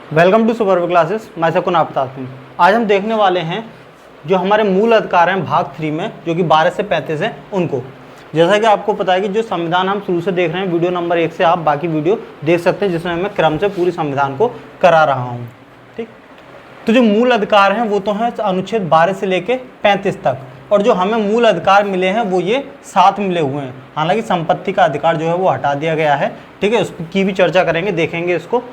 Welcome to super classes. मैं सकून आफ्ताब हूँ। आज हम देखने वाले हैं जो हमारे मूल अधिकार हैं भाग 3 में, जो कि 12 से 35 हैं उनको। जैसा कि आपको पता है कि जो संविधान हम शुरू से देख रहे हैं, वीडियो नंबर 1 से आप बाकी वीडियो देख सकते हैं, जिसमें मैं क्रम से पूरी संविधान को करा रहा हूँ। ठीक, तो जो मूल अधिकार हैं वो तो हैं अनुच्छेद 12 से लेके 35 तक, और जो हमें मूल अधिकार मिले हैं वो ये 7 मिले हुए हैं। हालांकि संपत्ति का अधिकार जो है वो हटा दिया गया है। ठीक है, उसकी भी चर्चा करेंगे, देखेंगे इसको।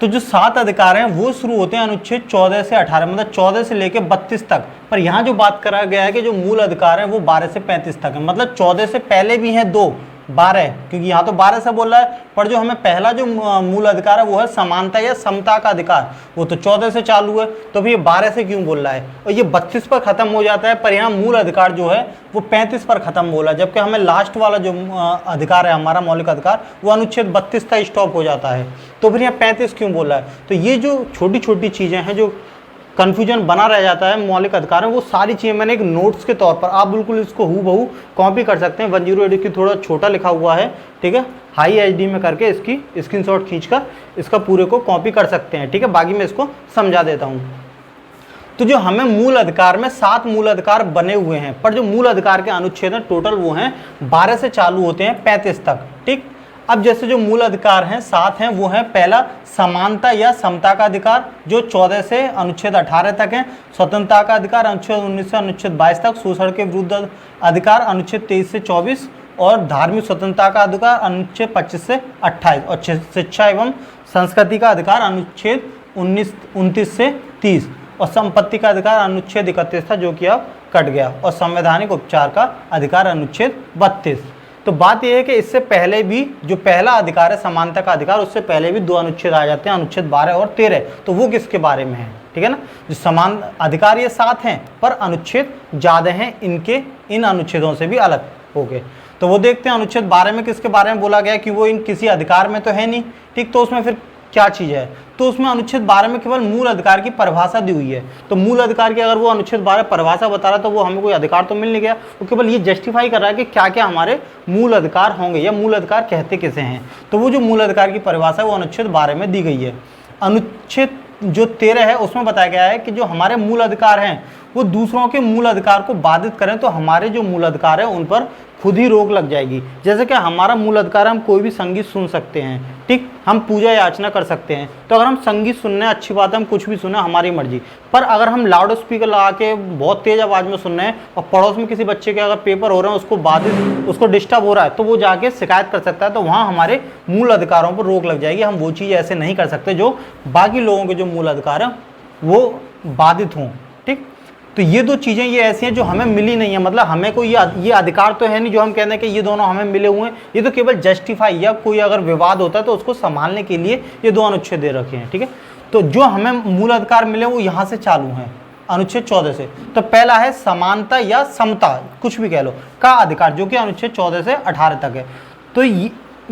तो जो 7 अधिकार हैं वो शुरू होते हैं अनुच्छेद 14 से 18, मतलब 14 से लेकर 32 तक। पर यहाँ जो बात करा गया है कि जो मूल अधिकार है वो 12 से 35 तक है, मतलब 14 से पहले भी हैं 2, 12, क्योंकि यहाँ तो 12 से बोल रहा है। पर जो हमें पहला जो मूल अधिकार है वो है समानता या समता का अधिकार, वो तो 14 से चालू है। तो भी ये 12 से क्यों बोल रहा है, और ये 32 पर खत्म हो जाता है। पर यहाँ मूल अधिकार जो है वो 35 पर खत्म बोला, जबकि हमें लास्ट वाला जो अधिकार है हमारा मौलिक अधिकार वो अनुच्छेद 32 तक स्टॉप हो जाता है। तो फिर यहाँ 35 क्यों बोल रहा है। तो ये जो छोटी छोटी चीज़ें हैं जो कन्फ्यूजन बना रह जाता है मौलिक अधिकार में, वो सारी चीज़ें मैंने एक नोट्स के तौर पर, आप बिल्कुल इसको हूबहू कॉपी कर सकते हैं। 1080 की थोड़ा छोटा लिखा हुआ है, ठीक है, हाई एचडी में करके इसकी स्क्रीनशॉट खींचकर इसका पूरे को कॉपी कर सकते हैं। ठीक है, बाकी मैं इसको समझा देता हूँ। तो जो हमें मूल अधिकार में 7 मूल अधिकार बने हुए हैं, पर जो मूल अधिकार के अनुच्छेद हैं टोटल वो हैं 12 से चालू होते हैं 35 तक। ठीक, अब जैसे जो मूल अधिकार हैं 7 हैं, वो है पहला समानता या समता का अधिकार, जो 14 से अनुच्छेद 18 तक है। स्वतंत्रता का अधिकार अनुच्छेद 19 से अनुच्छेद 22 तक। शोषण के विरुद्ध अधिकार अनुच्छेद 23 से 24, और धार्मिक स्वतंत्रता का अधिकार अनुच्छेद 25 से 28, और शिक्षा एवं संस्कृति का अधिकार अनुच्छेद 29 से 30, और संपत्ति का अधिकार अनुच्छेद 31 था, जो कि अब कट गया, और संवैधानिक उपचार का अधिकार अनुच्छेद 32। तो बात यह है कि इससे पहले भी जो पहला अधिकार है समानता का अधिकार, उससे पहले भी 2 अनुच्छेद आ जाते हैं, अनुच्छेद 12 और 13। तो वो किसके बारे में है, ठीक है ना। जो समान अधिकार ये 7 हैं, पर अनुच्छेद ज़्यादा हैं, इन अनुच्छेदों से भी अलग हो गए। तो वो देखते हैं अनुच्छेद 12 में किसके बारे में बोला गया कि वो इन किसी अधिकार में तो है नहीं। ठीक, तो उसमें फिर क्या चीज़ है, तो उसमें अनुच्छेद 12 में केवल मूल अधिकार की परिभाषा दी हुई है। तो मूल अधिकार की अगर वो अनुच्छेद 12 परिभाषा बता रहा है तो वो हमें कोई अधिकार तो मिल नहीं गया, वो केवल ये जस्टिफाई कर रहा है कि क्या क्या हमारे मूल अधिकार होंगे, या मूल अधिकार कहते किसे हैं। तो वो जो मूल अधिकार की परिभाषा है वो अनुच्छेद 12 में दी गई है। अनुच्छेद जो 13 है उसमें बताया गया है कि जो हमारे मूल अधिकार हैं वो दूसरों के मूल अधिकार को बाधित करें तो हमारे जो मूल अधिकार है उन पर खुद ही रोक लग जाएगी। जैसे कि हमारा मूल अधिकार, हम कोई भी संगीत सुन सकते हैं, ठीक, हम पूजा याचना कर सकते हैं। तो अगर हम संगीत सुनने, अच्छी बात है, हम कुछ भी सुने, हमारी मर्जी। पर अगर हम लाउड स्पीकर लगा के बहुत तेज आवाज़ में सुन रहे हैं और पड़ोस में किसी बच्चे के अगर पेपर हो रहे हैं, उसको डिस्टर्ब हो रहा है, तो वो जाके शिकायत कर सकता है। तो वहाँ हमारे मूल अधिकारों पर रोक लग जाएगी। हम वो चीज़ ऐसे नहीं कर सकते जो बाकी लोगों के जो मूल अधिकार हैं वो बाधित हों। ठीक, तो ये 2 चीज़ें ये ऐसी हैं जो हमें मिली नहीं है, मतलब हमें कोई ये अधिकार तो है नहीं जो हम कहते हैं कि ये दोनों हमें मिले हुए हैं। ये तो केवल जस्टिफाई, या कोई अगर विवाद होता है तो उसको संभालने के लिए ये 2 अनुच्छेद दे रखे हैं। ठीक है, तो जो हमें मूल अधिकार मिले वो यहाँ से चालू हैं, अनुच्छेद 14 से। तो पहला है समानता या समता, कुछ भी कह लो, का अधिकार, जो कि अनुच्छेद 14 से 18 तक है। तो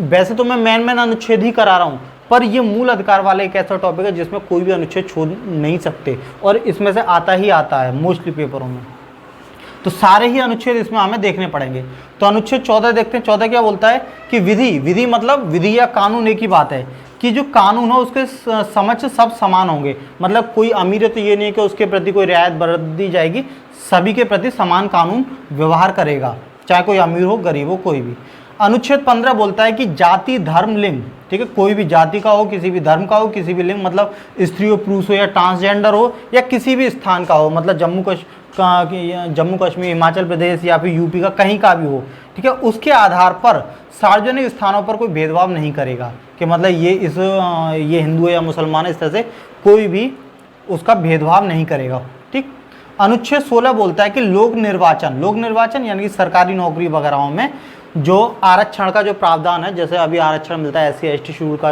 वैसे तो मैं मेन अनुच्छेद ही करा रहा हूँ, पर ये मूल अधिकार वाला एक ऐसा टॉपिक है जिसमें कोई भी अनुच्छेद छोड़ नहीं सकते, और इसमें से आता ही आता है मोस्टली पेपरों में। तो सारे ही अनुच्छेद इसमें हमें देखने पड़ेंगे। तो अनुच्छेद 14 देखते हैं। 14 क्या बोलता है कि विधि मतलब विधि या कानून एक ही बात है, कि जो कानून हो उसके समझ सब समान होंगे। मतलब कोई अमीर है तो ये नहीं कि उसके प्रति कोई रियायत बरत दी जाएगी, सभी के प्रति समान कानून व्यवहार करेगा, चाहे कोई अमीर हो गरीब हो कोई भी। अनुच्छेद 15 बोलता है कि जाति धर्म लिंग, ठीक है, कोई भी जाति का हो, किसी भी धर्म का हो, किसी भी लिंग, मतलब स्त्री हो पुरुष हो या ट्रांसजेंडर हो, या किसी भी स्थान का हो, मतलब जम्मू कश्मीर, हिमाचल प्रदेश या फिर यूपी का कहीं का भी हो, ठीक है, उसके आधार पर सार्वजनिक स्थानों पर कोई भेदभाव नहीं करेगा कि मतलब ये हिंदू है या मुसलमान है, इस तरह से कोई भी उसका भेदभाव नहीं करेगा। ठीक, अनुच्छेद 16 बोलता है कि लोक निर्वाचन यानी कि सरकारी नौकरी वगैरह में जो आरक्षण का जो प्रावधान है, जैसे अभी आरक्षण मिलता है SC ST शेड्यूल का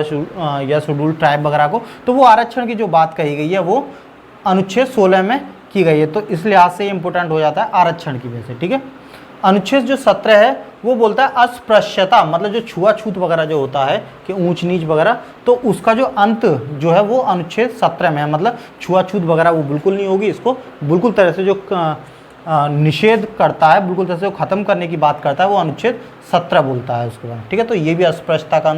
या शेड्यूल ट्राइब वगैरह को, तो वो आरक्षण की जो बात कही गई है वो अनुच्छेद 16 में की गई है। तो इस लिहाज से इम्पोर्टेंट हो जाता है आरक्षण की वजह से। ठीक है, अनुच्छेद जो 17 है वो बोलता है अस्पृश्यता, मतलब जो छुआछूत वगैरह जो होता है कि ऊंच नीच वगैरह, तो उसका जो अंत जो है वो अनुच्छेद 17 में है। मतलब छुआछूत वगैरह वो बिल्कुल नहीं होगी, इसको बिल्कुल तरह से जो निषेध करता है, बिल्कुल तरह से वो खत्म करने की बात करता है, वो अनुच्छेद 17 बोलता है उसके बाद। ठीक है, तो ये भी अस्पृश्यता का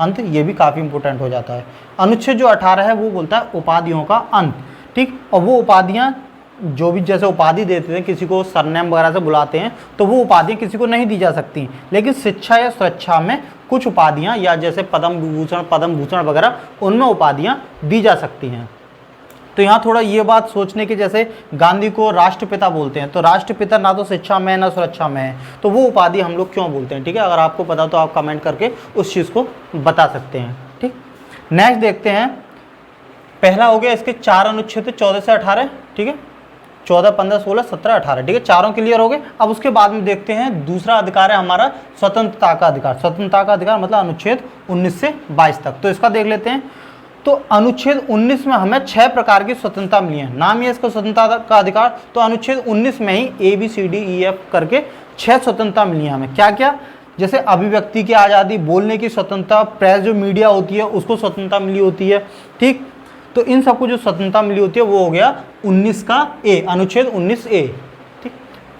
अंत, ये भी काफ़ी इंपॉर्टेंट हो जाता है। अनुच्छेद जो 18 है वो बोलता है उपाधियों का अंत, ठीक। और वो उपाधियाँ जो भी जैसे उपाधि देते हैं, किसी को सरनेम वगैरह से बुलाते हैं, तो वो उपाधियाँ किसी को नहीं दी जा सकती, लेकिन शिक्षा या सुरक्षा में कुछ उपाधियाँ या जैसे पद्म भूषण वगैरह उनमें उपाधियाँ दी जा सकती हैं। तो यहाँ थोड़ा ये बात सोचने की, जैसे गांधी को राष्ट्रपिता बोलते हैं, तो राष्ट्रपिता ना तो शिक्षा में ना सुरक्षा में है, तो वो उपाधि हम लोग क्यों बोलते हैं, ठीक है। अगर आपको पता तो आप कमेंट करके उस चीज़ को बता सकते हैं, ठीक। नेक्स्ट देखते हैं, पहला हो गया इसके 4 अनुच्छेद 14 से 18, ठीक है, 14, 15, 16, 17, 18, ठीक है, चारों क्लियर हो गए। अब उसके बाद में देखते हैं दूसरा अधिकार है हमारा स्वतंत्रता का अधिकार। स्वतंत्रता का अधिकार मतलब अनुच्छेद 19 से 22 तक, तो इसका देख लेते हैं। तो अनुच्छेद 19 में हमें 6 प्रकार की स्वतंत्रता मिली है, नाम ये इसका स्वतंत्रता का अधिकार। तो अनुच्छेद 19 में ही ABCDEF करके 6 स्वतंत्रता मिली है हमें। क्या क्या, जैसे अभिव्यक्ति की आज़ादी, बोलने की स्वतंत्रता, प्रेस जो मीडिया होती है उसको स्वतंत्रता मिली होती है, ठीक। तो इन सबको जो स्वतंत्रता मिली होती है वो हो गया 19 का ए, अनुच्छेद 19A, ठीक।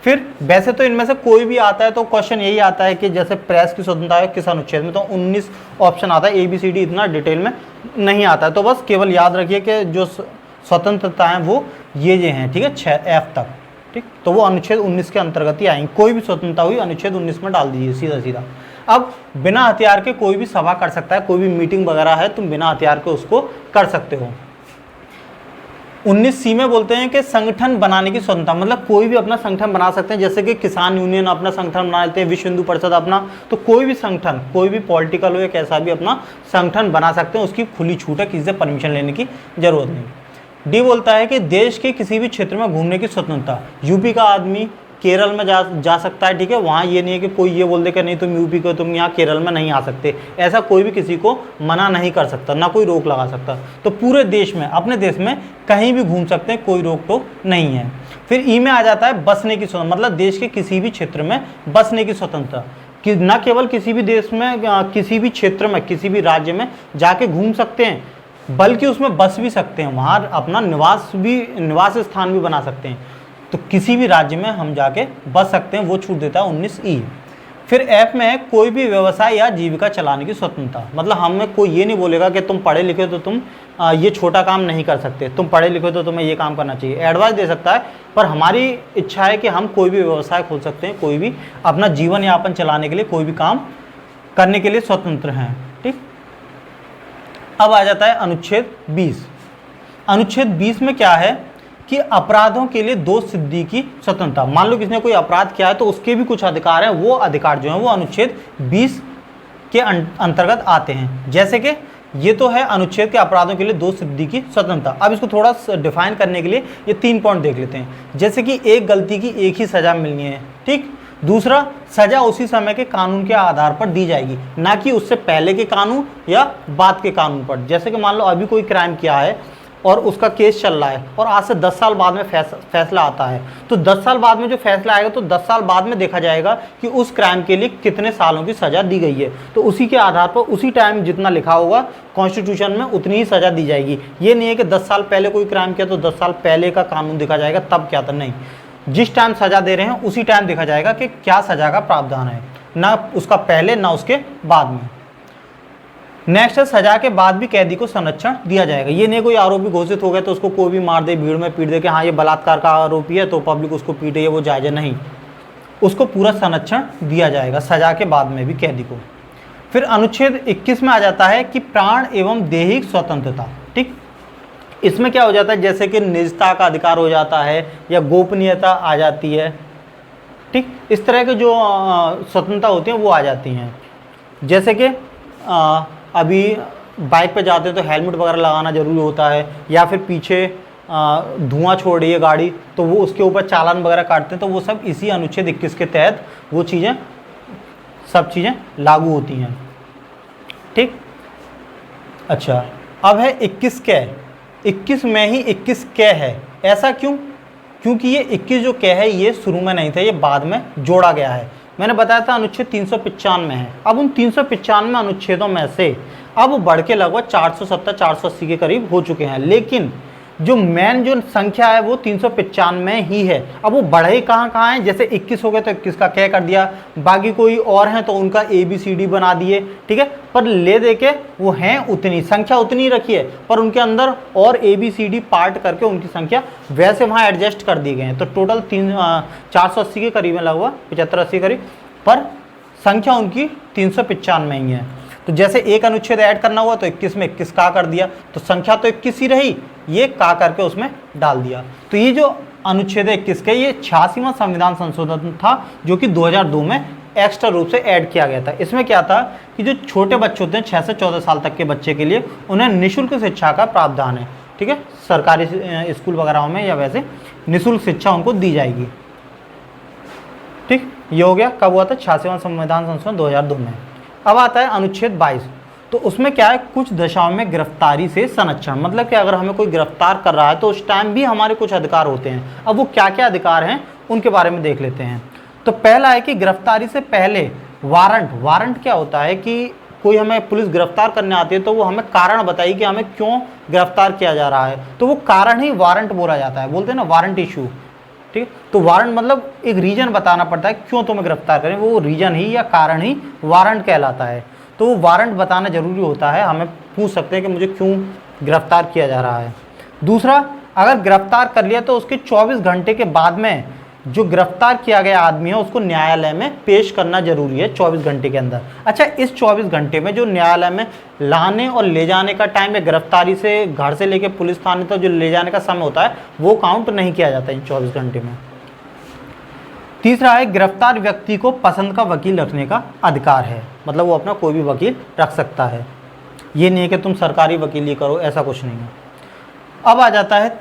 फिर वैसे तो इनमें से कोई भी आता है तो क्वेश्चन यही आता है कि जैसे प्रेस की स्वतंत्रता है किस अनुच्छेद में, तो 19 ऑप्शन आता है, ABCD इतना डिटेल में नहीं आता है। तो बस केवल याद रखिए कि जो स्वतंत्रता है वो ये हैं, ठीक है, 6F तक, ठीक। तो वो अनुच्छेद 19 के अंतर्गत ही आएंगे। कोई भी स्वतंत्रता हुई अनुच्छेद 19 में डाल दीजिए सीधा सीधा। अब बिना हथियार के कोई भी सभा कर सकता है, कोई भी मीटिंग वगैरह है तुम बिना हथियार के उसको कर सकते हो। 19C में बोलते हैं कि संगठन बनाने की स्वतंत्रता, मतलब कोई भी अपना संगठन बना सकते हैं, जैसे कि किसान यूनियन अपना संगठन बना लेते हैं, विश्व हिंदू परिषद अपना, तो कोई भी संगठन, कोई भी पॉलिटिकल हो या कैसा भी अपना संगठन बना सकते हैं, उसकी खुली छूट है, किसी से परमिशन लेने की जरूरत नहीं। डी बोलता है कि देश के किसी भी क्षेत्र में घूमने की स्वतंत्रता, यूपी का आदमी केरल में जा सकता है, ठीक है, वहाँ ये नहीं है कि कोई ये बोल दे कि नहीं तुम यूपी को, तुम यहाँ केरल में नहीं आ सकते, ऐसा कोई भी किसी को मना नहीं कर सकता, ना कोई रोक लगा सकता। तो पूरे देश में, अपने देश में कहीं भी घूम सकते हैं, कोई रोक टोक नहीं है। फिर ई में आ जाता है बसने की स्वतंत्रता, मतलब देश के किसी भी क्षेत्र में बसने की स्वतंत्रता, कि न केवल किसी भी देश में, किसी भी क्षेत्र में, किसी भी राज्य में जाके घूम सकते हैं, बल्कि उसमें बस भी सकते हैं, वहाँ अपना निवास स्थान भी बना सकते हैं। तो किसी भी राज्य में हम जाके बस सकते हैं, वो छूट देता है 19E। फिर F में है कोई भी व्यवसाय या जीविका चलाने की स्वतंत्रता, मतलब हमें कोई ये नहीं बोलेगा कि तुम पढ़े लिखे तो तुम ये छोटा काम नहीं कर सकते, तुम पढ़े लिखे तो तुम्हें ये काम करना चाहिए, एडवाइस दे सकता है, पर हमारी इच्छा है कि हम कोई भी व्यवसाय खोल सकते हैं, कोई भी अपना जीवन यापन चलाने के लिए कोई भी काम करने के लिए स्वतंत्र हैं, ठीक। अब आ जाता है अनुच्छेद 20। अनुच्छेद 20 में क्या है कि अपराधों के लिए दोष सिद्धि की स्वतंत्रता, मान लो किसी ने कोई अपराध किया है तो उसके भी कुछ अधिकार हैं, वो अधिकार जो है वो अनुच्छेद 20 के अंतर्गत आते हैं। जैसे कि ये तो है अनुच्छेद के अपराधों के लिए दोष सिद्धि की स्वतंत्रता। अब इसको थोड़ा डिफाइन करने के लिए ये 3 पॉइंट देख लेते हैं। जैसे कि एक गलती की एक ही सजा मिलनी है, ठीक। दूसरा, सजा उसी समय के कानून के आधार पर दी जाएगी, ना कि उससे पहले के कानून या बाद के कानून पर। जैसे कि मान लो अभी कोई क्राइम किया है और उसका केस चल रहा है और आज से 10 साल बाद में फैसला आता है, तो 10 साल बाद में जो फैसला आएगा तो 10 साल बाद में देखा जाएगा कि उस क्राइम के लिए कितने सालों की सज़ा दी गई है, तो उसी के आधार पर उसी टाइम जितना लिखा होगा कॉन्स्टिट्यूशन में उतनी ही सज़ा दी जाएगी। ये नहीं है कि 10 साल पहले कोई क्राइम किया तो 10 साल पहले का कानून देखा जाएगा तब क्या था, नहीं, जिस टाइम सज़ा दे रहे हैं उसी टाइम देखा जाएगा कि क्या सज़ा का प्रावधान है, ना उसका पहले ना उसके बाद में। नेक्स्ट है सजा के बाद भी कैदी को संरक्षण दिया जाएगा। ये नहीं कोई आरोपी घोषित हो गया तो उसको कोई भी मार दे, भीड़ में पीट दे कि हाँ ये बलात्कार का आरोपी है तो पब्लिक उसको पीटे, वो जायज़ नहीं, उसको पूरा संरक्षण दिया जाएगा सजा के बाद में भी कैदी को। फिर अनुच्छेद 21 में आ जाता है कि प्राण एवं दैहिक स्वतंत्रता, ठीक। इसमें क्या हो जाता है, जैसे कि निजता का अधिकार हो जाता है या गोपनीयता आ जाती है, ठीक। इस तरह के जो स्वतंत्रता होती हैं वो आ जाती हैं। जैसे कि अभी बाइक पे जाते हैं तो हेलमेट वगैरह लगाना ज़रूरी होता है, या फिर पीछे धुआं छोड़ रही है गाड़ी तो वो उसके ऊपर चालान वगैरह काटते हैं, तो वो सब इसी अनुच्छेद 21 के तहत वो चीज़ें सब चीज़ें लागू होती हैं, ठीक। अच्छा, अब है 21 कै। 21 में ही 21 कै है, ऐसा क्यों? क्योंकि ये 21 जो कै है ये शुरू में नहीं था, ये बाद में जोड़ा गया है। मैंने बताया था अनुच्छेद 395 में है। अब उन 395 अनुच्छेदों में से अब बढ़ के लगभग 470-480 के करीब हो चुके हैं, लेकिन जो मेन जो संख्या है वो 395 ही है। अब वो बढ़े कहाँ कहाँ हैं, जैसे 21 हो गए तो 21 का क्या कर दिया, बाकी कोई और हैं तो उनका ABCD बना दिए, ठीक है। पर ले दे के वो हैं उतनी संख्या उतनी रखी है, पर उनके अंदर और ABCD पार्ट करके उनकी संख्या वैसे वहाँ एडजस्ट कर दी गए हैं। तो टोटल 480 के करीब है, लगभग 75-80 करीब, पर संख्या उनकी 395 ही है। तो जैसे एक अनुच्छेद ऐड करना हुआ तो 21 में 21 का कर दिया, तो संख्या तो 21 ही रही, ये का करके उसमें डाल दिया। तो ये जो अनुच्छेद 21 के ये 86वां संविधान संशोधन था, जो कि 2002 में एक्स्ट्रा रूप से ऐड किया गया था। इसमें क्या था कि जो छोटे बच्चे होते हैं 6 से 14 साल तक के बच्चे के लिए उन्हें निःशुल्क शिक्षा का प्रावधान है, ठीक है। सरकारी स्कूल वगैरह में या वैसे निःशुल्क शिक्षा उनको दी जाएगी, ठीक। ये हो गया, कब हुआ था, 86वां संविधान संशोधन 2002 में। अब आता है अनुच्छेद 22। तो उसमें क्या है, कुछ दशाओं में गिरफ्तारी से संरक्षण, मतलब कि अगर हमें कोई गिरफ्तार कर रहा है तो उस टाइम भी हमारे कुछ अधिकार होते हैं। अब वो क्या क्या अधिकार हैं उनके बारे में देख लेते हैं। तो पहला है कि गिरफ्तारी से पहले वारंट क्या होता है कि कोई हमें पुलिस गिरफ्तार करने आती है तो वो हमें कारण बताई कि हमें क्यों गिरफ्तार किया जा रहा है, तो वो कारण ही वारंट बोला जाता है, बोलते हैं ना वारंट इशू, ठीक। तो वारंट मतलब एक रीजन बताना पड़ता है क्यों तुम्हें गिरफ्तार करें, वो रीजन ही या कारण ही वारंट कहलाता है। तो वो वारंट बताना जरूरी होता है, हमें पूछ सकते हैं कि मुझे क्यों गिरफ्तार किया जा रहा है। दूसरा, अगर गिरफ्तार कर लिया तो उसके 24 घंटे के बाद में जो गिरफ्तार किया गया आदमी है उसको न्यायालय में पेश करना जरूरी है 24 घंटे के अंदर। अच्छा, इस 24 घंटे में जो न्यायालय में लाने और ले जाने का टाइम है, गिरफ्तारी से घर से लेके पुलिस थाने तक जो ले जाने का समय होता है वो काउंट नहीं किया जाता इन 24 घंटे में। तीसरा है, गिरफ्तार व्यक्ति को पसंद का वकील रखने का अधिकार है, मतलब वो अपना कोई भी वकील रख सकता है, ये नहीं है कि तुम सरकारी वकील ही करो, ऐसा कुछ नहीं है। अब आ जाता है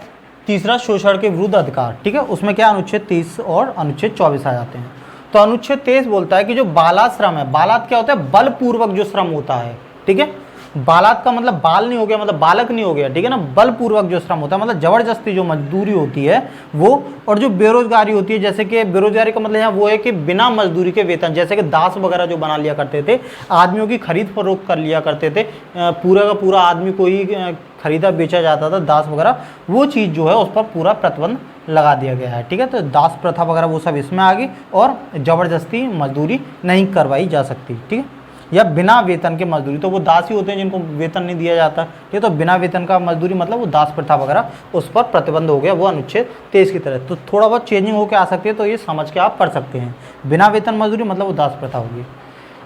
तीसरा, शोषण के विरुद्ध अधिकार, ठीक है। उसमें क्या अनुच्छेद 30 और अनुच्छेद 24 आ जाते हैं। तो अनुच्छेद 23 बोलता है कि जो बालाश्रम है, बालात क्या होता है, बलपूर्वक जो श्रम होता है, ठीक है। बालात का मतलब बाल नहीं हो गया, मतलब बालक नहीं हो गया, ठीक है ना। बलपूर्वक जो श्रम होता है मतलब जबरदस्ती जो मजदूरी होती है वो, और जो बेरोजगारी होती है, जैसे कि बेरोजगारी का मतलब यहाँ वो है कि बिना मजदूरी के वेतन, जैसे कि दास वगैरह जो बना लिया करते थे, आदमियों की खरीद फरोख्त कर लिया करते थे, पूरा का पूरा आदमी को ही खरीदा बेचा जाता था, दास वगैरह, वो चीज़ जो है उस पर पूरा प्रतिबंध लगा दिया गया है, ठीक है। तो दास प्रथा वगैरह वो सब इसमें आ गई, और ज़बरदस्ती मजदूरी नहीं करवाई जा सकती, ठीक है। या बिना वेतन के मजदूरी, तो वो दास ही होते हैं जिनको वेतन नहीं दिया जाता, ठीक है। तो बिना वेतन का मजदूरी मतलब वो दास प्रथा वगैरह, उस पर प्रतिबंध हो गया, वो अनुच्छेद 23 की तरह। तो थोड़ा बहुत चेंजिंग होकर आ सकती है, तो ये समझ के आप पढ़ सकते हैं। बिना वेतन मजदूरी मतलब वो दास प्रथा होगी।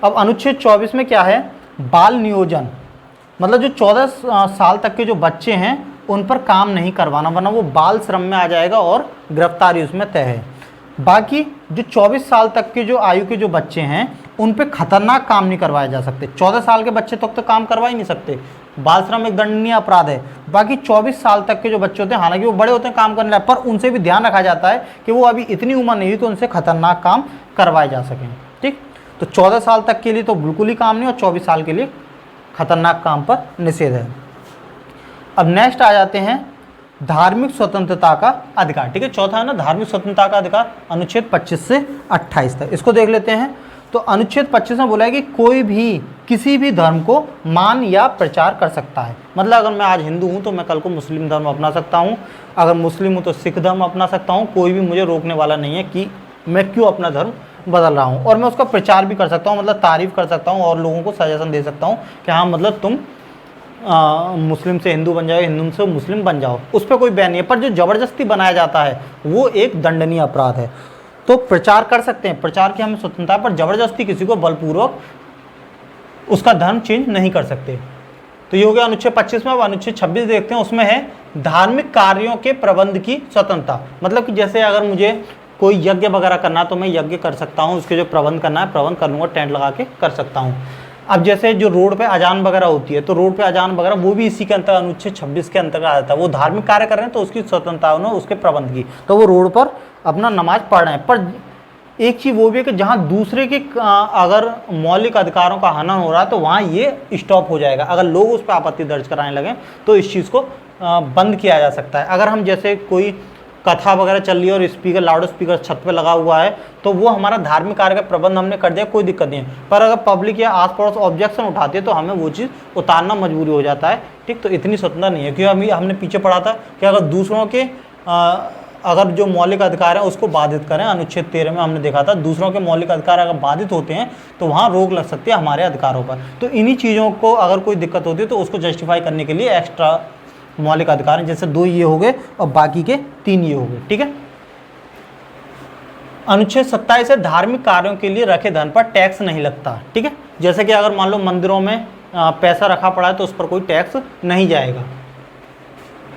अब अनुच्छेद 24 में क्या है, बाल नियोजन, मतलब जो 14 साल तक के जो बच्चे हैं उन पर काम नहीं करवाना, वरना वो बाल श्रम में आ जाएगा और गिरफ्तारी उसमें तय है। बाकी जो 24 साल तक के जो आयु के जो बच्चे हैं उन पे खतरनाक काम नहीं करवाए जा सकते। 14 साल के बच्चे तक तो काम करवा ही नहीं सकते, बाल श्रम एक दंडनीय अपराध है। बाकी 24 साल तक के जो बच्चे होते हैं, हालांकि वो बड़े होते हैं काम करने लायक, पर उनसे भी ध्यान रखा जाता है कि वो अभी इतनी उम्र नहीं हुई तो उनसे खतरनाक काम करवाए जा सकें, ठीक। तो 14 साल तक के लिए तो बिल्कुल ही काम नहीं, और 24 साल के लिए खतरनाक काम पर निषेध है। अब नेक्स्ट आ जाते हैं धार्मिक स्वतंत्रता का अधिकार, ठीक है। चौथा है ना धार्मिक स्वतंत्रता का अधिकार, अनुच्छेद 25 से 28 तक, इसको देख लेते हैं। तो अनुच्छेद 25 में बोला है कि कोई भी किसी भी धर्म को मान या प्रचार कर सकता है, मतलब अगर मैं आज हिंदू हूँ तो मैं कल को मुस्लिम धर्म अपना सकता हूँ, अगर मुस्लिम हूँ तो सिख धर्म अपना सकता हूँ, कोई भी मुझे रोकने वाला नहीं है कि मैं क्यों अपना धर्म बदल रहा हूँ। और मैं उसका प्रचार भी कर सकता हूँ, मतलब तारीफ़ कर सकता हूँ और लोगों को सजेशन दे सकता हूँ कि हाँ मतलब तुम मुस्लिम से हिंदू बन जाओ, हिंदू से मुस्लिम बन जाओ, उस पर कोई बैन नहीं है। पर जो ज़बरदस्ती बनाया जाता है वो एक दंडनीय अपराध है। तो प्रचार कर सकते हैं, प्रचार की हमें स्वतंत्रता है, पर ज़बरदस्ती किसी को बलपूर्वक उसका धर्म चेंज नहीं कर सकते। तो ये हो गया अनुच्छेद 25 में। अब अनुच्छेद 26 देखते हैं, उसमें है धार्मिक कार्यों के प्रबंध की स्वतंत्रता, मतलब कि जैसे अगर मुझे कोई यज्ञ वगैरह करना तो मैं यज्ञ कर सकता हूँ, उसके जो प्रबंध करना है प्रबंध कर लूँगा, टेंट लगा के कर सकता हूँ। अब जैसे जो रोड पे अजान वगैरह होती है, तो रोड पे अजान वगैरह वो भी इसी के अंतर्गत अनुच्छेद 26 के अंतर्गत आ जाता है। वो धार्मिक कार्य कर रहे हैं तो उसकी स्वतंत्रता उन्होंने उसके प्रबंध की, तो वो रोड पर अपना नमाज पढ़ रहे हैं। पर एक चीज़ वो भी है कि जहाँ दूसरे के अगर मौलिक अधिकारों का हनन हो रहा है तो वहाँ ये स्टॉप हो जाएगा। अगर लोग उस पर आपत्ति दर्ज कराने लगें तो इस चीज़ को बंद किया जा सकता है। अगर हम जैसे कोई कथा वगैरह चल रही है और स्पीकर, लाउड स्पीकर छत पे लगा हुआ है, तो वो हमारा धार्मिक कार्य का प्रबंध हमने कर दिया, कोई दिक्कत नहीं है। पर अगर पब्लिक या आस पड़ोस ऑब्जेक्शन उठाती है तो हमें वो चीज़ उतारना मजबूरी हो जाता है, ठीक। तो इतनी स्वतंत्रता नहीं है, क्योंकि हमने पीछे पढ़ा था कि अगर दूसरों के अगर जो मौलिक अधिकार है उसको बाधित करें, अनुच्छेद 13 में हमने देखा था दूसरों के मौलिक अधिकार अगर बाधित होते हैं तो वहाँ रोक लग सकती है हमारे अधिकारों पर। तो इन्हीं चीज़ों को अगर कोई दिक्कत होती है तो उसको जस्टिफाई करने के लिए एक्स्ट्रा मौलिक अधिकार हैं, जैसे 2 ये हो गए और बाकी के 3 ये हो गए, ठीक है। अनुच्छेद 27 है, धार्मिक कार्यों के लिए रखे धन पर टैक्स नहीं लगता, ठीक है। जैसे कि अगर मान लो मंदिरों में पैसा रखा पड़ा है तो उस पर कोई टैक्स नहीं जाएगा,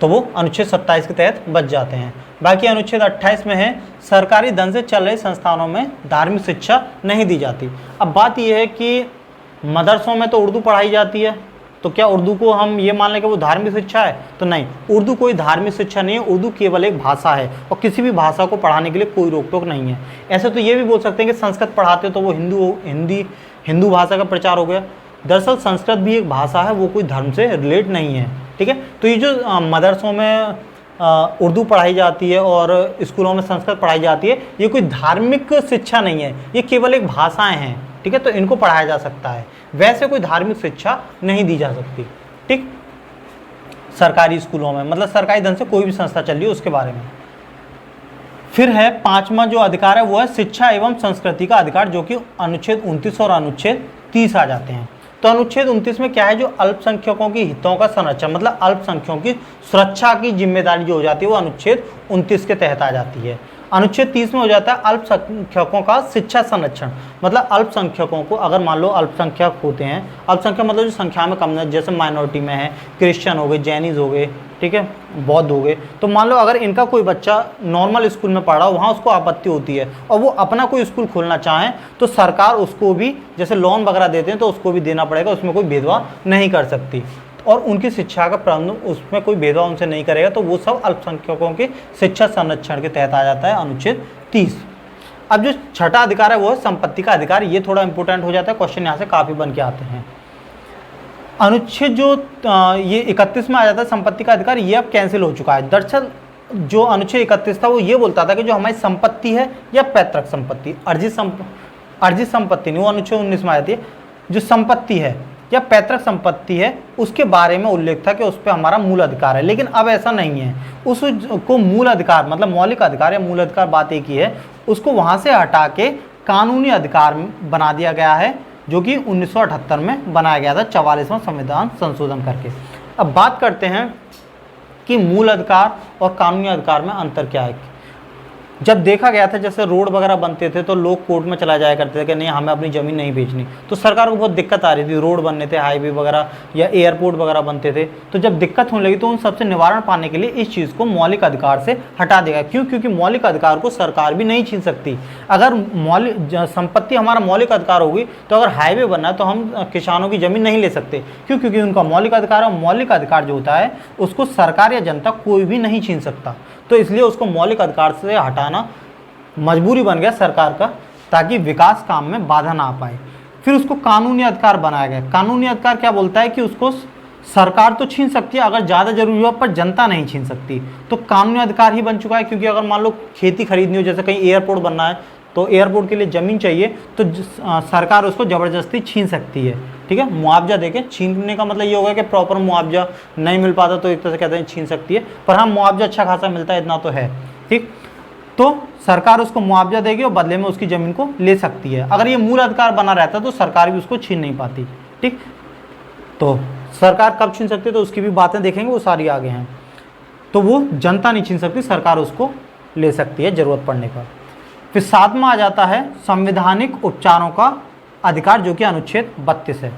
तो वो अनुच्छेद 27 के तहत बच जाते हैं। बाकी अनुच्छेद 28 में है, सरकारी धन से चल रहे संस्थानों में धार्मिक शिक्षा नहीं दी जाती। अब बात यह है कि मदरसों में तो उर्दू पढ़ाई जाती है, तो क्या उर्दू को हम ये मान लें कि वो धार्मिक शिक्षा है? तो नहीं, उर्दू कोई धार्मिक शिक्षा नहीं है, उर्दू केवल एक भाषा है और किसी भी भाषा को पढ़ाने के लिए कोई रोक टोक नहीं है। ऐसे तो ये भी बोल सकते हैं कि संस्कृत पढ़ाते तो वो हिंदू भाषा का प्रचार हो गया। दरअसल संस्कृत भी एक भाषा है, वो कोई धर्म से रिलेट नहीं है, ठीक है। तो ये जो मदरसों में उर्दू पढ़ाई जाती है और स्कूलों में संस्कृत पढ़ाई जाती है, ये कोई धार्मिक शिक्षा नहीं है, ये केवल एक भाषाएं हैं, ठीक है। तो इनको पढ़ाया जा सकता है, वैसे कोई धार्मिक शिक्षा नहीं दी जा सकती, ठीक। सरकारी स्कूलों में मतलब सरकारी धन से कोई भी संस्था चल रही है उसके बारे में। फिर है 5वां जो अधिकार है वो है शिक्षा एवं संस्कृति का अधिकार, जो कि अनुच्छेद 29 और अनुच्छेद 30 आ जाते हैं। तो अनुच्छेद 29 में क्या है, जो अल्पसंख्यकों की हितों का संरक्षण मतलब अल्पसंख्यकों की सुरक्षा की जिम्मेदारी जो हो जाती है वो अनुच्छेद 29 के तहत आ जाती है। अनुच्छेद 30 में हो जाता है अल्पसंख्यकों का शिक्षा संरक्षण, मतलब अल्पसंख्यकों को अगर मान लो अल्पसंख्यक होते हैं, अल्पसंख्यक मतलब जो संख्या में कम है, जैसे माइनॉरिटी में है, क्रिश्चियन हो गए, जैनिज हो गए, ठीक है, बौद्ध हो गए, तो मान लो अगर इनका कोई बच्चा नॉर्मल स्कूल में पढ़ रहा हो, वहाँ उसको आपत्ति होती है और वो अपना कोई स्कूल खोलना चाहें तो सरकार उसको भी जैसे लोन वगैरह देते हैं तो उसको भी देना पड़ेगा, उसमें कोई भेदभाव नहीं कर सकती और उनकी शिक्षा का प्रबंध उसमें कोई भेदभाव उनसे नहीं करेगा। तो वो सब अल्पसंख्यकों के शिक्षा संरक्षण के तहत आ जाता है अनुच्छेद 30। अब जो छठा अधिकार है वो है संपत्ति का अधिकार, ये थोड़ा इंपॉर्टेंट हो जाता है, क्वेश्चन यहाँ से काफ़ी बन के आते हैं। अनुच्छेद जो ये 31 में आ जाता है संपत्ति का अधिकार, ये अब कैंसिल हो चुका है। दरअसल जो अनुच्छेद 31 था वो ये बोलता था कि जो हमारी संपत्ति है या पैतृक संपत्ति, अर्जित संपत्ति नहीं, वो अनुच्छेद 19 में आ जाती है, जो संपत्ति है या पैतृक संपत्ति है उसके बारे में उल्लेख था कि उस पर हमारा मूल अधिकार है। लेकिन अब ऐसा नहीं है, उसको मूल अधिकार मतलब मौलिक अधिकार या मूल अधिकार बात एक ही है, उसको वहाँ से हटा के कानूनी अधिकार बना दिया गया है, जो कि 1978 में बनाया गया था 44वां संविधान संशोधन करके। अब बात करते हैं कि मूल अधिकार और कानूनी अधिकार में अंतर क्या है। जब देखा गया था जैसे रोड वगैरह बनते थे तो लोग कोर्ट में चला जाया करते थे कि नहीं हमें अपनी ज़मीन नहीं बेचनी, तो सरकार को बहुत दिक्कत आ रही थी। रोड बनने थे, हाईवे वगैरह या एयरपोर्ट वगैरह बनते थे, तो जब दिक्कत होने लगी तो उन सबसे निवारण पाने के लिए इस चीज़ को मौलिक अधिकार से हटा देगा। क्यों? क्योंकि मौलिक अधिकार को सरकार भी नहीं छीन सकती। अगर संपत्ति हमारा मौलिक अधिकार होगी तो अगर हाईवे बनना है तो हम किसानों की ज़मीन नहीं ले सकते। क्यों? क्योंकि उनका मौलिक अधिकार है, मौलिक अधिकार जो होता है उसको सरकार या जनता कोई भी नहीं छीन सकता। तो इसलिए उसको मौलिक अधिकार से हटाना मजबूरी बन गया सरकार का, ताकि विकास काम में बाधा ना आ पाए। फिर उसको कानूनी अधिकार बनाया गया। कानूनी अधिकार क्या बोलता है कि उसको सरकार तो छीन सकती है अगर ज़्यादा जरूरी हो, पर जनता नहीं छीन सकती। तो कानूनी अधिकार ही बन चुका है, क्योंकि अगर मान लो खेती खरीदनी हो, जैसे कहीं एयरपोर्ट बनना है तो एयरपोर्ट के लिए ज़मीन चाहिए, तो सरकार उसको ज़बरदस्ती छीन सकती है। ठीक है, मुआवजा देके। छीनने का मतलब ये होगा कि प्रॉपर मुआवजा नहीं मिल पाता तो एक तरह से कहते हैं छीन सकती है, पर हाँ मुआवजा अच्छा खासा मिलता है, इतना तो है। ठीक, तो सरकार उसको मुआवजा देगी और बदले में उसकी ज़मीन को ले सकती है। अगर ये मूल अधिकार बना रहता तो सरकार भी उसको छीन नहीं पाती। ठीक, तो सरकार कब छीन सकती है तो उसकी भी बातें देखेंगे, वो सारी आगे हैं। तो वो जनता नहीं छीन सकती, सरकार उसको ले सकती है ज़रूरत पड़ने पर। फिर 7वां आ जाता है संवैधानिक उपचारों का अधिकार, जो कि अनुच्छेद 32 है।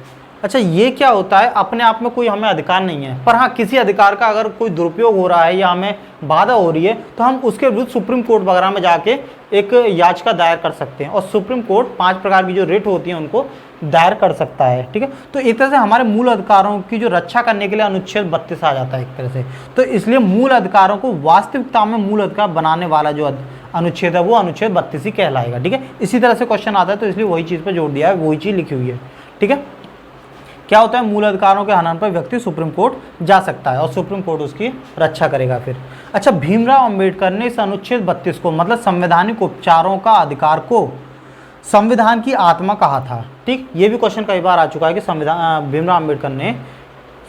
अच्छा, ये क्या होता है? अपने आप में कोई हमें अधिकार नहीं है, पर हाँ किसी अधिकार का अगर कोई दुरुपयोग हो रहा है या हमें बाधा हो रही है तो हम उसके विरुद्ध सुप्रीम कोर्ट वगैरह में जाके एक याचिका दायर कर सकते हैं, और सुप्रीम कोर्ट 5 प्रकार की जो रिट होती हैं उनको दायर कर सकता है। ठीक है, तो एक तरह से हमारे मूल अधिकारों की जो रक्षा करने के लिए अनुच्छेद 32 आ जाता है एक तरह से। तो इसलिए मूल अधिकारों को वास्तविकता में मूल अधिकार बनाने वाला जो अनुच्छेद है वो अनुच्छेद 32 ही कहलाएगा। ठीक है, इसी तरह से क्वेश्चन आता है तो इसलिए वही चीज़ पर जोड़ दिया है, वही चीज़ लिखी हुई है। ठीक है, क्या होता है, मूल अधिकारों के हनन पर व्यक्ति सुप्रीम कोर्ट जा सकता है और सुप्रीम कोर्ट उसकी रक्षा करेगा फिर। अच्छा, भीमराव अंबेडकर ने इस अनुच्छेद 32 को, मतलब संवैधानिक उपचारों का अधिकार को, संविधान की आत्मा कहा था। ठीक, ये भी क्वेश्चन कई बार आ चुका है कि भीमराव अंबेडकर ने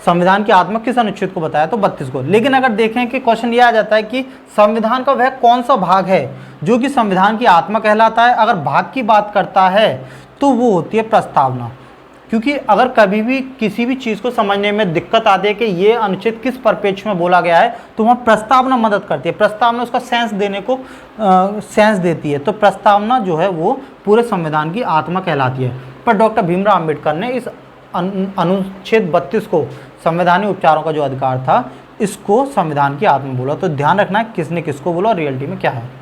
संविधान की आत्मा किस अनुच्छेद को बताया, तो 32 को। लेकिन अगर देखें कि क्वेश्चन ये आ जाता है कि संविधान का वह कौन सा भाग है जो कि संविधान की आत्मा कहलाता है। अगर भाग की बात करता है तो वो होती है प्रस्तावना, क्योंकि अगर कभी भी किसी भी चीज़ को समझने में दिक्कत आती है कि ये अनुच्छेद किस परिप्रेक्ष्य में बोला गया है, तो वहाँ प्रस्तावना मदद करती है। प्रस्तावना उसका सेंस देने को सेंस देती है, तो प्रस्तावना जो है वो पूरे संविधान की आत्मा कहलाती है। पर डॉक्टर भीमराव अंबेडकर ने इस अनुच्छेद 32 को, संवैधानिक उपचारों का जो अधिकार था, इसको संविधान की आत्मा बोला। तो ध्यान रखना है किसने किसको बोला और रियलिटी में क्या है।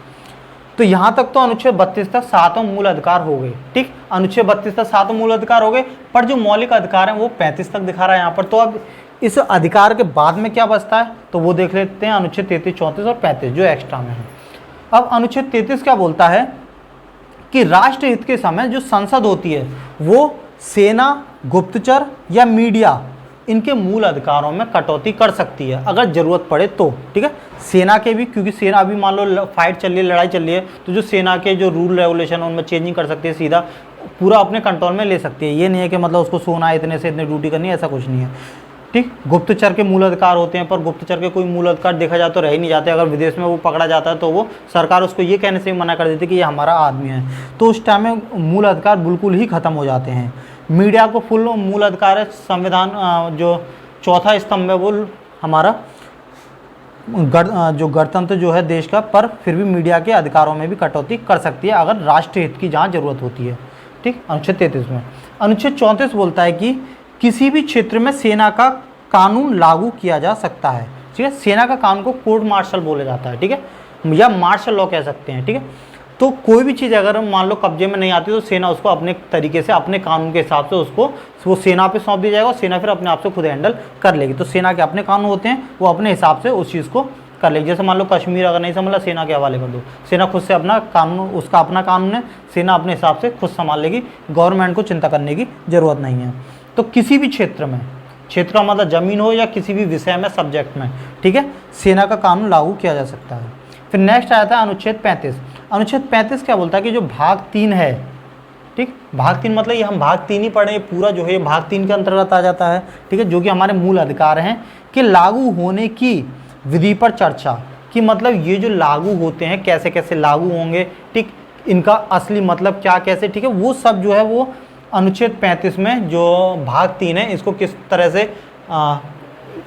तो यहाँ तक तो अनुच्छेद 32 तक 7 मूल अधिकार हो गए। ठीक, अनुच्छेद 32 तक 7 मूल अधिकार हो गए, पर जो मौलिक अधिकार हैं वो 35 तक दिखा रहा है यहाँ पर। तो अब इस अधिकार के बाद में क्या बचता है, तो वो देख लेते हैं, अनुच्छेद 33, 34 और 35 जो एक्स्ट्रा में है। अब अनुच्छेद 33 क्या बोलता है कि राष्ट्रहित के समय जो संसद होती है वो सेना, गुप्तचर या मीडिया, इनके मूल अधिकारों में कटौती कर सकती है अगर जरूरत पड़े तो। ठीक है, सेना के भी, क्योंकि सेना अभी मान लो फाइट चल रही है, लड़ाई चल रही है, तो जो सेना के जो रूल रेगुलेशन है उनमें चेंजिंग कर सकती है, सीधा पूरा अपने कंट्रोल में ले सकती है। ये नहीं है कि मतलब उसको सोना है, इतने से इतने ड्यूटी करनी है, ऐसा कुछ नहीं है। ठीक, गुप्तचर के मूल अधिकार होते हैं, पर गुप्तचर के कोई मूल अधिकार देखा जाए तो रह ही नहीं जाते। अगर विदेश में वो पकड़ा जाता है तो वो सरकार उसको ये कहने से मना कर देती है कि ये हमारा आदमी है, तो उस टाइम में मूल अधिकार बिल्कुल ही खत्म हो जाते हैं। मीडिया को फुल मूल अधिकार है। संविधान जो चौथा स्तंभ है वो हमारा जो गणतंत्र जो है देश का, पर फिर भी मीडिया के अधिकारों में भी कटौती कर सकती है अगर राष्ट्रीय हित की जहाँ जरूरत होती है। ठीक, अनुच्छेद 33 में। अनुच्छेद 34 बोलता है कि किसी भी क्षेत्र में सेना का कानून लागू किया जा सकता है। ठीक है, सेना का कानून को कोर्ट मार्शल बोला जाता है। ठीक है, या मार्शल लॉ कह सकते हैं। ठीक है, तो कोई भी चीज़ अगर मान लो कब्जे में नहीं आती तो सेना उसको अपने तरीके से, अपने कानून के हिसाब से उसको वो सेना पे सौंप दिया जाएगा और सेना फिर अपने आप से खुद हैंडल कर लेगी। तो सेना के अपने कानून होते हैं, वो अपने हिसाब से उस चीज़ को कर लेगी। जैसे मान लो कश्मीर अगर नहीं संभाला, सेना के हवाले कर दो, सेना खुद से अपना कानून, उसका अपना कानून है, सेना अपने हिसाब से खुद संभाल लेगी, गवर्नमेंट को चिंता करने की जरूरत नहीं है। तो किसी भी क्षेत्र में, क्षेत्र का मतलब जमीन हो या किसी भी विषय में, सब्जेक्ट में, ठीक है, सेना का कानून लागू किया जा सकता है। फिर नेक्स्ट आया था अनुच्छेद 35। अनुच्छेद 35 क्या बोलता है कि जो भाग 3 है, ठीक, भाग 3 मतलब ये हम भाग 3 ही पढ़े, पूरा जो है भाग 3 के अंतर्गत आ जाता है। ठीक है, जो कि हमारे मूल अधिकार हैं कि लागू होने की विधि पर चर्चा, कि मतलब ये जो लागू होते हैं कैसे कैसे लागू होंगे, ठीक, इनका असली मतलब क्या कैसे, ठीक है, वो सब जो है वो अनुच्छेद 35 में जो भाग 3 है इसको किस तरह से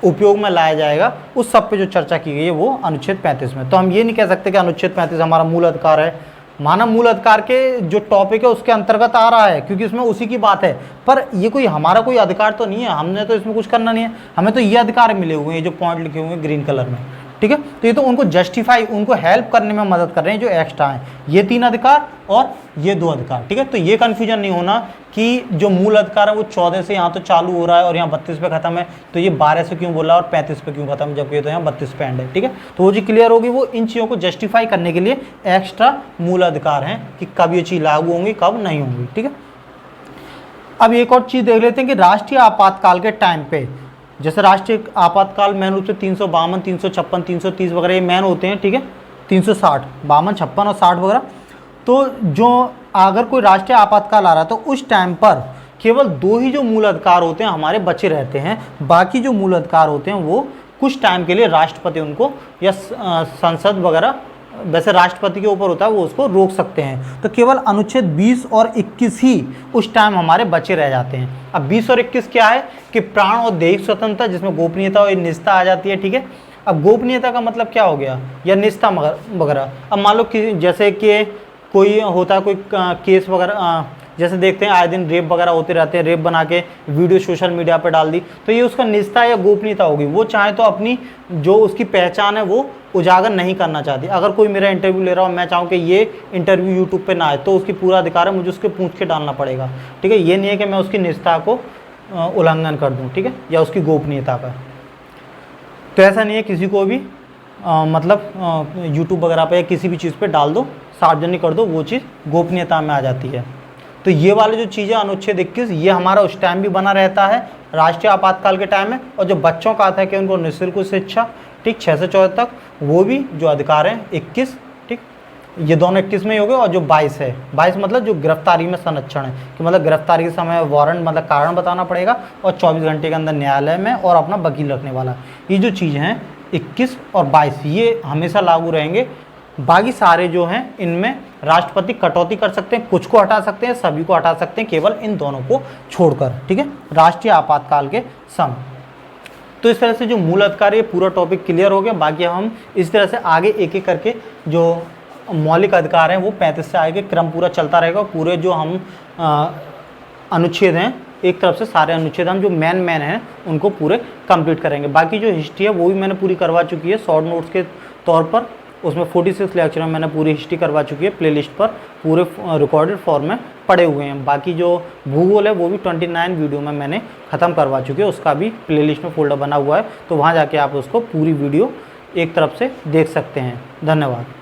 उपयोग में लाया जाएगा, उस सब पे जो चर्चा की गई है वो अनुच्छेद 35 में। तो हम ये नहीं कह सकते कि अनुच्छेद 35 हमारा मूल अधिकार है। मानव मूल अधिकार के जो टॉपिक है उसके अंतर्गत आ रहा है, क्योंकि इसमें उसी की बात है, पर ये कोई हमारा कोई अधिकार तो नहीं है, हमने तो इसमें कुछ करना नहीं है, हमें तो ये अधिकार मिले हुए हैं जो पॉइंट लिखे हुए हैं ग्रीन कलर में। ठीक है, तो ये तो उनको जस्टिफाई, उनको हेल्प करने में मदद कर रहे हैं जो एक्स्ट्रा हैं, ये 3 अधिकार और ये 2 अधिकार। ठीक है, तो ये कन्फ्यूजन नहीं होना कि जो मूल अधिकार है वो 14 से यहाँ तो चालू हो रहा है और यहाँ 32 पे खत्म है, तो ये 12 से क्यों बोला और 35 पे क्यों खत्म, जबकि ये तो यहाँ 32 पे एंड है। ठीक है, तो वो जो क्लियर होगी, वो इन चीज़ों को जस्टिफाई करने के लिए एक्स्ट्रा मूल अधिकार हैं कि कब ये चीज़ लागू होंगी कब नहीं होंगी। ठीक है, अब एक और चीज़ देख लेते हैं कि राष्ट्रीय आपातकाल के टाइम पे, जैसे राष्ट्रीय आपातकाल मैन रूप से 352, 356, 330 वगैरह ये मैन होते हैं। ठीक है, 360, 52, 56 और 60 वगैरह। तो जो अगर कोई राष्ट्रीय आपातकाल आ रहा है तो उस टाइम पर केवल 2 ही जो मूल अधिकार होते हैं हमारे बचे रहते हैं, बाकी जो मूल अधिकार होते हैं वो कुछ टाइम के लिए राष्ट्रपति उनको या संसद वगैरह, वैसे राष्ट्रपति के ऊपर होता है, वो उसको रोक सकते हैं। तो केवल अनुच्छेद 20 और 21 ही उस टाइम हमारे बचे रह जाते हैं। अब 20 और 21 क्या है कि प्राण और दैहिक स्वतंत्रता, जिसमें गोपनीयता और निजता आ जाती है। ठीक है, अब गोपनीयता का मतलब क्या हो गया, या निजता वगैरह। अब मान लो कि जैसे कि कोई होता है, कोई केस वगैरह, जैसे देखते हैं आए दिन रेप वगैरह होते रहते हैं, रेप बना के वीडियो सोशल मीडिया पर डाल दी, तो ये उसका निजता या गोपनीयता होगी। वो चाहे तो अपनी जो उसकी पहचान है वो उजागर नहीं करना चाहती। अगर कोई मेरा इंटरव्यू ले रहा हो, मैं चाहूँ कि ये इंटरव्यू यूट्यूब पे ना आए, तो उसकी पूरा अधिकार है, मुझे उसके पूछ के डालना पड़ेगा। ठीक है, ये नहीं है कि मैं उसकी निजता को उल्लंघन कर दूँ, ठीक है, या उसकी गोपनीयता का। तो ऐसा नहीं है, किसी को भी मतलब यूट्यूब वगैरह पे या किसी भी चीज़ पे डाल दो, सार्वजनिक कर दो, वो चीज़ गोपनीयता में आ जाती है। तो ये वाले जो चीज़ें अनुच्छेद 21 ये हमारा उस टाइम भी बना रहता है राष्ट्रीय आपातकाल के टाइम में, और जो बच्चों का आता है कि उनको निःशुल्क शिक्षा, ठीक, 6 से 14 तक, वो भी जो अधिकार हैं 21, ठीक, ये दोनों 21 में ही हो गए। और जो 22 है, 22 मतलब जो गिरफ्तारी में संरक्षण है, कि मतलब गिरफ्तारी के समय वारंट मतलब कारण बताना पड़ेगा, और 24 घंटे के अंदर न्यायालय में और अपना वकील रखने वाला। ये जो चीज़ हैं 21 और 22 ये हमेशा लागू रहेंगे। बाकी सारे जो हैं इनमें राष्ट्रपति कटौती कर सकते हैं, कुछ को हटा सकते हैं, सभी को हटा सकते हैं, केवल इन दोनों को छोड़कर, ठीक है, राष्ट्रीय आपातकाल के समय। तो इस तरह से जो मूल अधिकार ये पूरा टॉपिक क्लियर हो गया। बाकी हम इस तरह से आगे एक एक करके जो मौलिक अधिकार हैं वो 35 से आगे क्रम पूरा चलता रहेगा। पूरे जो हम अनुच्छेद हैं, एक तरफ से सारे अनुच्छेद हम जो मेन हैं उनको पूरे कंप्लीट करेंगे। बाकी जो हिस्ट्री है वो भी मैंने पूरी करवा चुकी है शॉर्ट नोट्स के तौर पर। उसमें 46 लेक्चर में मैंने पूरी हिस्ट्री करवा चुकी है, प्लेलिस्ट पर पूरे रिकॉर्डेड फॉर्म में पड़े हुए हैं। बाकी जो भूगोल है वो भी 29 वीडियो में मैंने ख़त्म करवा चुकी है, उसका भी प्लेलिस्ट में फोल्डर बना हुआ है, तो वहाँ जाके आप उसको पूरी वीडियो एक तरफ से देख सकते हैं। धन्यवाद।